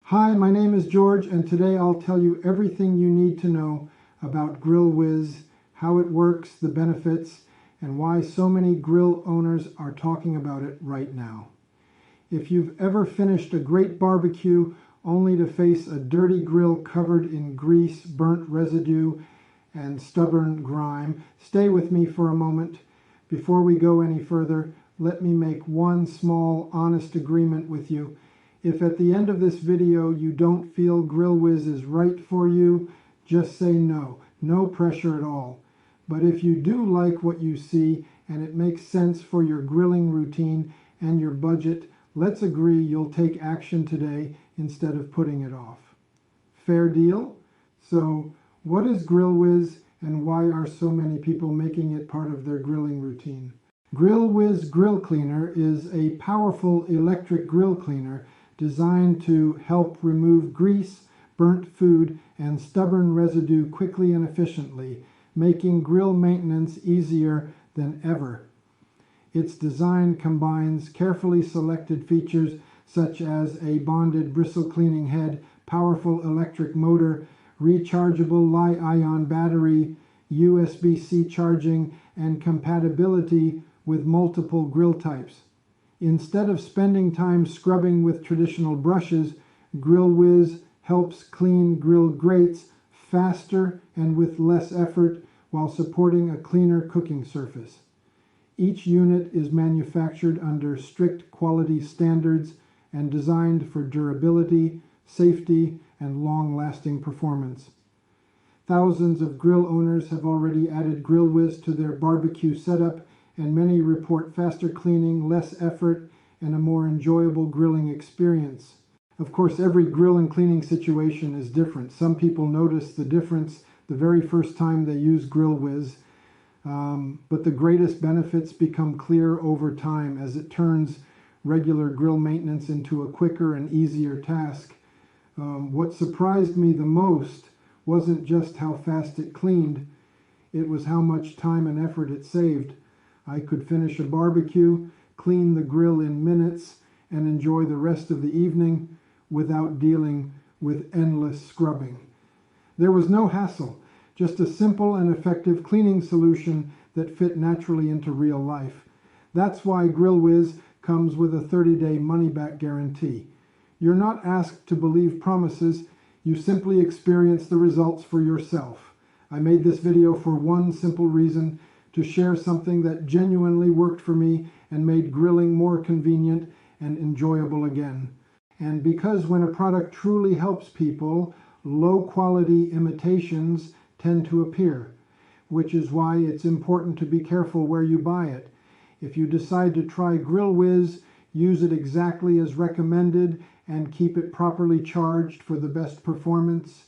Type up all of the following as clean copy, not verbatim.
Hi, my name is George, and today I'll tell you everything you need to know about GrillWizz, how it works, the benefits, and why so many grill owners are talking about it right now. If you've ever finished a great barbecue only to face a dirty grill covered in grease, burnt residue, and stubborn grime, stay with me for a moment. Before we go any further, let me make one small, honest agreement with you. If at the end of this video you don't feel GrillWizz is right for you, just say no. No pressure at all. But if you do like what you see and it makes sense for your grilling routine and your budget, let's agree you'll take action today instead of putting it off. Fair deal? So, what is GrillWizz and why are so many people making it part of their grilling routine? GrillWizz Grill Cleaner is a powerful electric grill cleaner designed to help remove grease, burnt food, and stubborn residue quickly and efficiently, making grill maintenance easier than ever. Its design combines carefully selected features such as a bonded bristle cleaning head, powerful electric motor, rechargeable Li-ion battery, USB-C charging, and compatibility with multiple grill types. Instead of spending time scrubbing with traditional brushes, GrillWizz helps clean grill grates faster and with less effort while supporting a cleaner cooking surface. Each unit is manufactured under strict quality standards and designed for durability, safety, and long-lasting performance. Thousands of grill owners have already added GrillWizz to their barbecue setup, and many report faster cleaning, less effort, and a more enjoyable grilling experience. Of course, every grill and cleaning situation is different. Some people notice the difference the very first time they use GrillWizz, but the greatest benefits become clear over time as it turns regular grill maintenance into a quicker and easier task. What surprised me the most wasn't just how fast it cleaned, it was how much time and effort it saved. I could finish a barbecue, clean the grill in minutes, and enjoy the rest of the evening without dealing with endless scrubbing. There was no hassle, just a simple and effective cleaning solution that fit naturally into real life. That's why GrillWizz comes with a 30-day money-back guarantee. You're not asked to believe promises, you simply experience the results for yourself. I made this video for one simple reason: to share something that genuinely worked for me and made grilling more convenient and enjoyable again. And because when a product truly helps people, low-quality imitations tend to appear, which is why it's important to be careful where you buy it. If you decide to try GrillWizz, use it exactly as recommended and keep it properly charged for the best performance.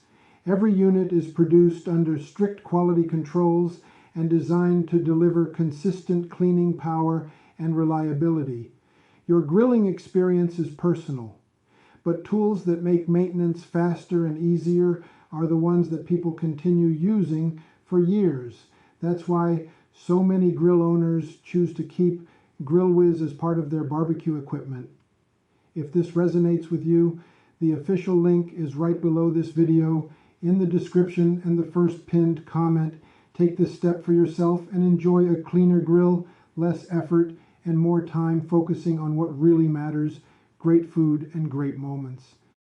Every unit is produced under strict quality controls and designed to deliver consistent cleaning power and reliability. Your grilling experience is personal, but tools that make maintenance faster and easier are the ones that people continue using for years. That's why so many grill owners choose to keep GrillWizz as part of their barbecue equipment. If this resonates with you, the official link is right below this video, in the description and the first pinned comment. Take this step for yourself and enjoy a cleaner grill, less effort, and more time focusing on what really matters: great food and great moments.